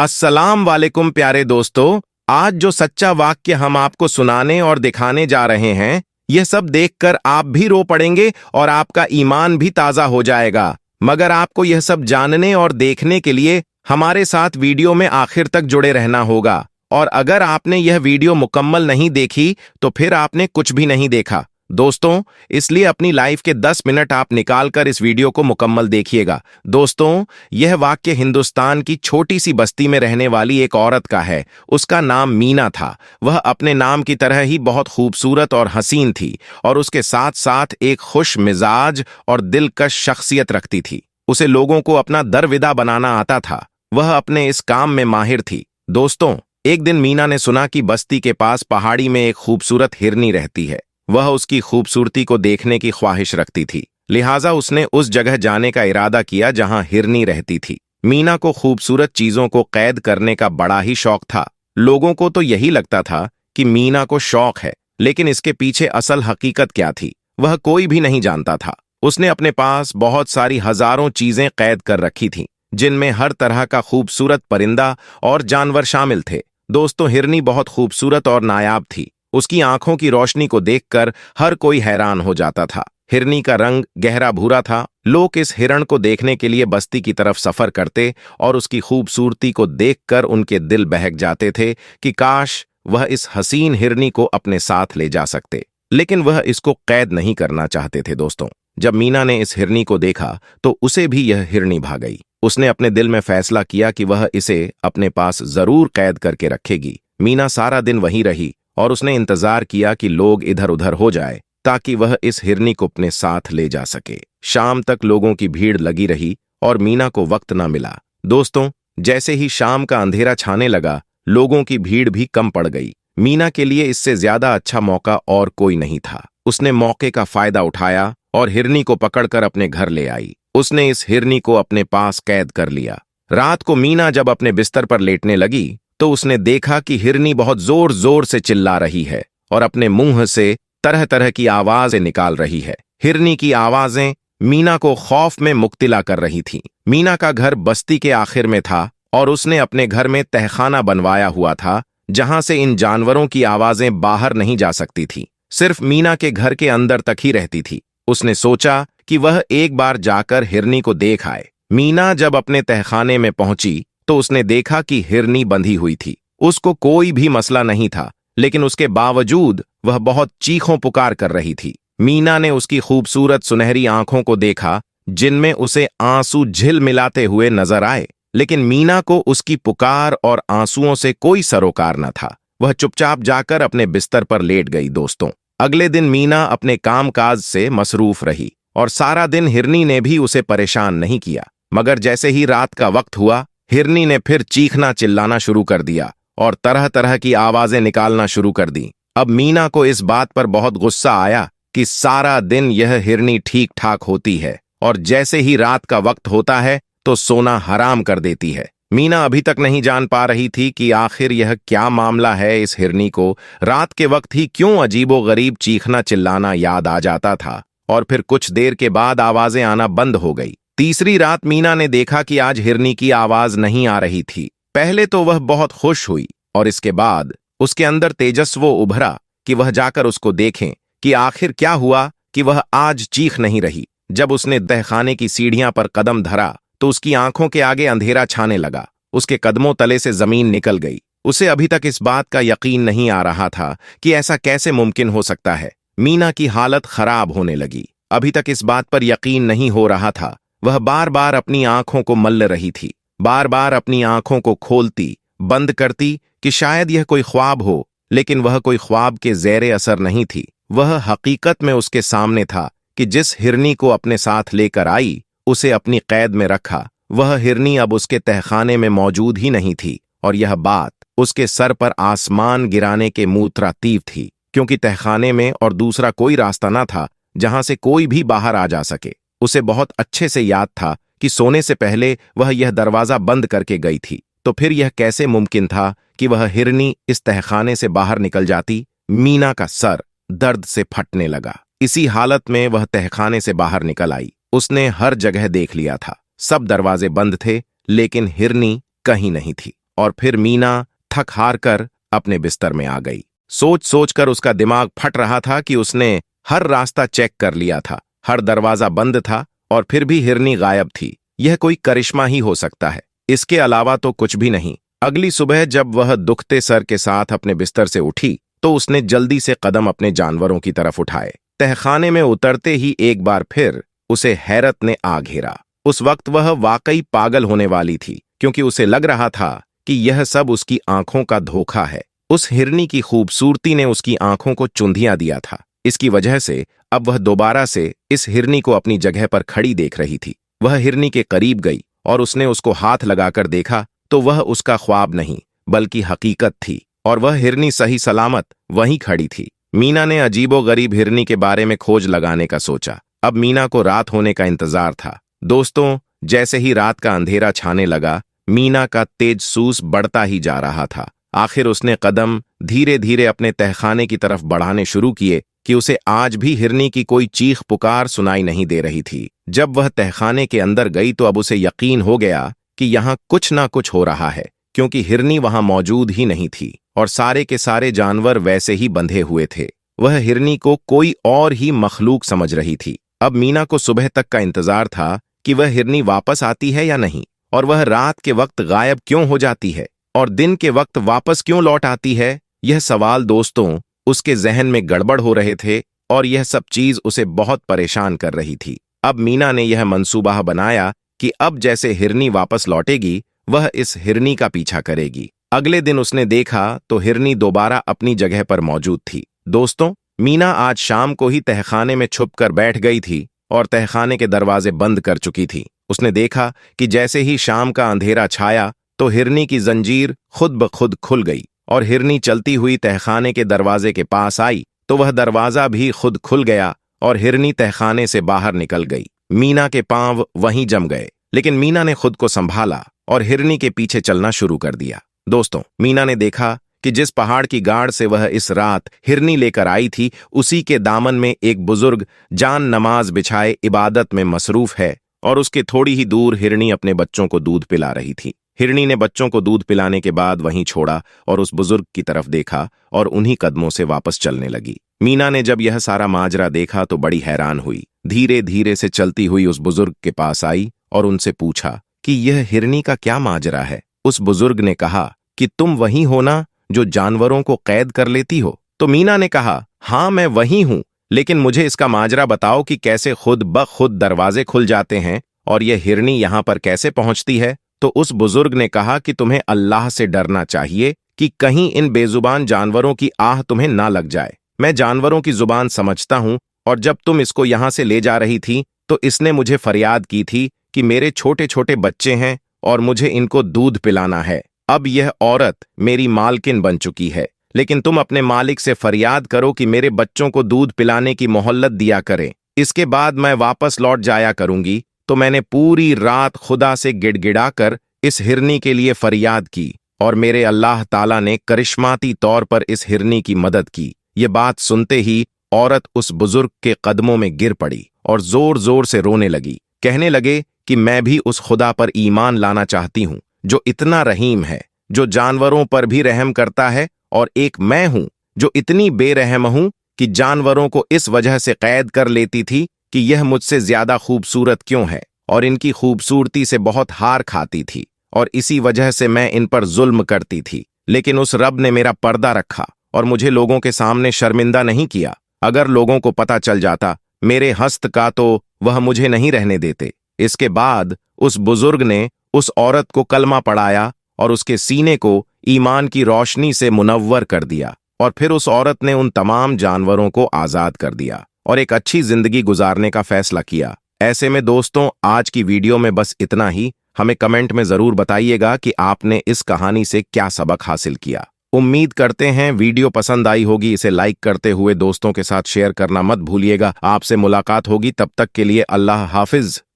अस्सलाम वालेकुम प्यारे दोस्तों। आज जो सच्चा वाक्य हम आपको सुनाने और दिखाने जा रहे हैं, यह सब देखकर आप भी रो पड़ेंगे और आपका ईमान भी ताजा हो जाएगा। मगर आपको यह सब जानने और देखने के लिए हमारे साथ वीडियो में आखिर तक जुड़े रहना होगा। और अगर आपने यह वीडियो मुकम्मल नहीं देखी तो फिर आपने कुछ भी नहीं देखा दोस्तों। इसलिए अपनी लाइफ के 10 मिनट आप निकालकर इस वीडियो को मुकम्मल देखिएगा। दोस्तों, यह वाक्य हिंदुस्तान की छोटी सी बस्ती में रहने वाली एक औरत का है। उसका नाम मीना था। वह अपने नाम की तरह ही बहुत खूबसूरत और हसीन थी और उसके साथ साथ एक खुश मिजाज और दिलकश शख्सियत रखती थी। उसे लोगों को अपना दरविदा बनाना आता था। वह अपने इस काम में माहिर थी। दोस्तों, एक दिन मीना ने सुना कि बस्ती के पास पहाड़ी में एक खूबसूरत हिरनी रहती है। वह उसकी खूबसूरती को देखने की ख्वाहिश रखती थी, लिहाजा उसने उस जगह जाने का इरादा किया जहां हिरनी रहती थी। मीना को खूबसूरत चीजों को कैद करने का बड़ा ही शौक था। लोगों को तो यही लगता था कि मीना को शौक है, लेकिन इसके पीछे असल हकीकत क्या थी, वह कोई भी नहीं जानता था। उसने अपने पास बहुत सारी हजारों चीजें कैद कर रखी थीं, जिनमें हर तरह का खूबसूरत परिंदा और जानवर शामिल थे। दोस्तों, हिरनी बहुत खूबसूरत और नायाब थी। उसकी आंखों की रोशनी को देखकर हर कोई हैरान हो जाता था। हिरनी का रंग गहरा भूरा था। लोग इस हिरण को देखने के लिए बस्ती की तरफ सफर करते और उसकी खूबसूरती को देखकर उनके दिल बहक जाते थे कि काश वह इस हसीन हिरनी को अपने साथ ले जा सकते। लेकिन वह इसको कैद नहीं करना चाहते थे। दोस्तों, जब मीना ने इस हिरनी को देखा तो उसे भी यह हिरनी भा गई। उसने अपने दिल में फैसला किया कि वह इसे अपने पास जरूर कैद करके रखेगी। मीना सारा दिन वहीं रही और उसने इंतजार किया कि लोग इधर उधर हो जाए ताकि वह इस हिरनी को अपने साथ ले जा सके। शाम तक लोगों की भीड़ लगी रही और मीना को वक्त न मिला। दोस्तों, जैसे ही शाम का अंधेरा छाने लगा, लोगों की भीड़ भी कम पड़ गई। मीना के लिए इससे ज्यादा अच्छा मौका और कोई नहीं था। उसने मौके का फायदा उठाया और हिरनी को पकड़कर अपने घर ले आई। उसने इस हिरनी को अपने पास कैद कर लिया। रात को मीना जब अपने बिस्तर पर लेटने लगी तो उसने देखा कि हिरनी बहुत जोर जोर से चिल्ला रही है और अपने मुंह से तरह तरह की आवाजें निकाल रही है। हिरनी की आवाजें मीना को खौफ में मुब्तला कर रही थीं। मीना का घर बस्ती के आखिर में था और उसने अपने घर में तहखाना बनवाया हुआ था, जहां से इन जानवरों की आवाजें बाहर नहीं जा सकती थीं। सिर्फ मीना के घर के अंदर तक ही रहती थी। उसने सोचा कि वह एक बार जाकर हिरनी को देख आए। मीना जब अपने तहखाने में पहुंची तो उसने देखा कि हिरनी बंधी हुई थी। उसको कोई भी मसला नहीं था, लेकिन उसके बावजूद वह बहुत चीखों पुकार कर रही थी। मीना ने उसकी खूबसूरत सुनहरी आंखों को देखा, जिनमें उसे आंसू झिलमिलाते हुए नजर आए। लेकिन मीना को उसकी पुकार और आंसुओं से कोई सरोकार न था। वह चुपचाप जाकर अपने बिस्तर पर लेट गई। दोस्तों, अगले दिन मीना अपने कामकाज से मसरूफ रही और सारा दिन हिरनी ने भी उसे परेशान नहीं किया। मगर जैसे ही रात का वक्त हुआ, हिरनी ने फिर चीखना चिल्लाना शुरू कर दिया और तरह तरह की आवाजें निकालना शुरू कर दी। अब मीना को इस बात पर बहुत गुस्सा आया कि सारा दिन यह हिरनी ठीक ठाक होती है और जैसे ही रात का वक्त होता है तो सोना हराम कर देती है। मीना अभी तक नहीं जान पा रही थी कि आखिर यह क्या मामला है। इस हिरनी को रात के वक्त ही क्यों अजीबोगरीब चीखना चिल्लाना याद आ जाता था और फिर कुछ देर के बाद आवाजें आना बंद हो गई। तीसरी रात मीना ने देखा कि आज हिरनी की आवाज नहीं आ रही थी। पहले तो वह बहुत खुश हुई और इसके बाद उसके अंदर तेजस्व उभरा कि वह जाकर उसको देखें कि आखिर क्या हुआ कि वह आज चीख नहीं रही। जब उसने तहखाने की सीढ़ियां पर कदम धरा तो उसकी आंखों के आगे अंधेरा छाने लगा। उसके कदमों तले से जमीन निकल गई। उसे अभी तक इस बात का यकीन नहीं आ रहा था कि ऐसा कैसे मुमकिन हो सकता है। मीना की हालत खराब होने लगी। अभी तक इस बात पर यकीन नहीं हो रहा था। वह बार बार अपनी आंखों को मल रही थी, बार बार अपनी आंखों को खोलती बंद करती कि शायद यह कोई ख्वाब हो, लेकिन वह कोई ख्वाब के ज़ेरे असर नहीं थी। वह हकीकत में उसके सामने था कि जिस हिरनी को अपने साथ लेकर आई, उसे अपनी कैद में रखा, वह हिरनी अब उसके तहखाने में मौजूद ही नहीं थी। और यह बात उसके सर पर आसमान गिराने के मूत्रातीव थी, क्योंकि तहखाने में और दूसरा कोई रास्ता न था जहां से कोई भी बाहर आ जा सके। उसे बहुत अच्छे से याद था कि सोने से पहले वह यह दरवाजा बंद करके गई थी। तो फिर यह कैसे मुमकिन था कि वह हिरनी इस तहखाने से बाहर निकल जाती? मीना का सर दर्द से फटने लगा। इसी हालत में वह तहखाने से बाहर निकल आई। उसने हर जगह देख लिया था, सब दरवाजे बंद थे, लेकिन हिरनी कहीं नहीं थी। और फिर मीना थक हार कर अपने बिस्तर में आ गई। सोच सोच कर उसका दिमाग फट रहा था कि उसने हर रास्ता चेक कर लिया था, हर दरवाजा बंद था और फिर भी हिरनी गायब थी। यह कोई करिश्मा ही हो सकता है, इसके अलावा तो कुछ भी नहीं। अगली सुबह जब वह दुखते सर के साथ अपने बिस्तर से उठी तो उसने जल्दी से कदम अपने जानवरों की तरफ उठाए। तहखाने में उतरते ही एक बार फिर उसे हैरत ने आ घेरा। उस वक्त वह वाकई पागल होने वाली थी, क्योंकि उसे लग रहा था कि यह सब उसकी आंखों का धोखा है। उस हिरनी की खूबसूरती ने उसकी आंखों को चुंधिया दिया था। इसकी वजह से अब वह दोबारा से इस हिरनी को अपनी जगह पर खड़ी देख रही थी। वह हिरनी के करीब गई और उसने उसको हाथ लगाकर देखा तो वह उसका ख्वाब नहीं बल्कि हकीकत थी, और वह हिरनी सही सलामत वहीं खड़ी थी। मीना ने अजीबोगरीब हिरनी के बारे में खोज लगाने का सोचा। अब मीना को रात होने का इंतजार था। दोस्तों, जैसे ही रात का अंधेरा छाने लगा, मीना का तेज सूस बढ़ता ही जा रहा था। आखिर उसने कदम धीरे धीरे अपने तहखाने की तरफ बढ़ाने शुरू किए कि उसे आज भी हिरनी की कोई चीख पुकार सुनाई नहीं दे रही थी। जब वह तहखाने के अंदर गई तो अब उसे यकीन हो गया कि यहाँ कुछ ना कुछ हो रहा है, क्योंकि हिरनी वहां मौजूद ही नहीं थी और सारे के सारे जानवर वैसे ही बंधे हुए थे। वह हिरनी को कोई और ही मखलूक समझ रही थी। अब मीना को सुबह तक का इंतजार था कि वह हिरनी वापस आती है या नहीं, और वह रात के वक्त गायब क्यों हो जाती है और दिन के वक्त वापस क्यों लौट आती है। यह सवाल दोस्तों उसके जहन में गड़बड़ हो रहे थे और यह सब चीज उसे बहुत परेशान कर रही थी। अब मीना ने यह मंसूबा बनाया कि अब जैसे हिरनी वापस लौटेगी वह इस हिरनी का पीछा करेगी। अगले दिन उसने देखा तो हिरनी दोबारा अपनी जगह पर मौजूद थी। दोस्तों, मीना आज शाम को ही तहखाने में छुपकर बैठ गई थी और तहखाने के दरवाजे बंद कर चुकी थी। उसने देखा कि जैसे ही शाम का अंधेरा छाया तो हिरनी की जंजीर खुद ब खुद खुल गई और हिरनी चलती हुई तहखाने के दरवाजे के पास आई तो वह दरवाजा भी खुद खुल गया और हिरनी तहखाने से बाहर निकल गई। मीना के पांव वहीं जम गए, लेकिन मीना ने खुद को संभाला और हिरनी के पीछे चलना शुरू कर दिया। दोस्तों, मीना ने देखा कि जिस पहाड़ की गाड़ से वह इस रात हिरनी लेकर आई थी, उसी के दामन में एक बुजुर्ग जान नमाज बिछाए इबादत में मसरूफ है और उसके थोड़ी ही दूर हिरनी अपने बच्चों को दूध पिला रही थी। हिरनी ने बच्चों को दूध पिलाने के बाद वहीं छोड़ा और उस बुजुर्ग की तरफ देखा और उन्हीं कदमों से वापस चलने लगी। मीना ने जब यह सारा माजरा देखा तो बड़ी हैरान हुई। धीरे धीरे से चलती हुई उस बुजुर्ग के पास आई और उनसे पूछा कि यह हिरनी का क्या माजरा है। उस बुजुर्ग ने कहा कि तुम वही हो ना जो जानवरों को कैद कर लेती हो। तो मीना ने कहा, हाँ मैं वही हूं, लेकिन मुझे इसका माजरा बताओ कि कैसे खुद ब खुद दरवाजे खुल जाते हैं और यह हिरनी यहां पर कैसे पहुंचती है। तो उस बुजुर्ग ने कहा कि तुम्हें अल्लाह से डरना चाहिए कि कहीं इन बेजुबान जानवरों की आह तुम्हें ना लग जाए। मैं जानवरों की जुबान समझता हूं और जब तुम इसको यहां से ले जा रही थी तो इसने मुझे फरियाद की थी कि मेरे छोटे छोटे बच्चे हैं और मुझे इनको दूध पिलाना है। अब यह औरत मेरी मालकिन बन चुकी है, लेकिन तुम अपने मालिक से फरियाद करो कि मेरे बच्चों को दूध पिलाने की मोहल्लत दिया करें, इसके बाद मैं वापस लौट जाया करूंगी। तो मैंने पूरी रात खुदा से गिड़गिड़ाकर इस हिरनी के लिए फरियाद की और मेरे अल्लाह ताला ने करिश्माती तौर पर इस हिरनी की मदद की। ये बात सुनते ही औरत उस बुजुर्ग के कदमों में गिर पड़ी और जोर जोर से रोने लगी। कहने लगे कि मैं भी उस खुदा पर ईमान लाना चाहती हूं जो इतना रहीम है, जो जानवरों पर भी रहम करता है, और एक मैं हूं जो इतनी बेरहम हूं कि जानवरों को इस वजह से कैद कर लेती थी कि यह मुझसे ज्यादा खूबसूरत क्यों है, और इनकी खूबसूरती से बहुत हार खाती थी और इसी वजह से मैं इन पर जुल्म करती थी। लेकिन उस रब ने मेरा पर्दा रखा और मुझे लोगों के सामने शर्मिंदा नहीं किया। अगर लोगों को पता चल जाता मेरे हस्त का तो वह मुझे नहीं रहने देते। इसके बाद उस बुजुर्ग ने उस औरत को कलमा पढ़ाया और उसके सीने को ईमान की रोशनी से मुनव्वर कर दिया, और फिर उस औरत ने उन तमाम जानवरों को आजाद कर दिया और एक अच्छी जिंदगी गुजारने का फैसला किया। ऐसे में दोस्तों, आज की वीडियो में बस इतना ही। हमें कमेंट में जरूर बताइएगा कि आपने इस कहानी से क्या सबक हासिल किया। उम्मीद करते हैं वीडियो पसंद आई होगी। इसे लाइक करते हुए दोस्तों के साथ शेयर करना मत भूलिएगा। आपसे मुलाकात होगी, तब तक के लिए अल्लाह हाफिज।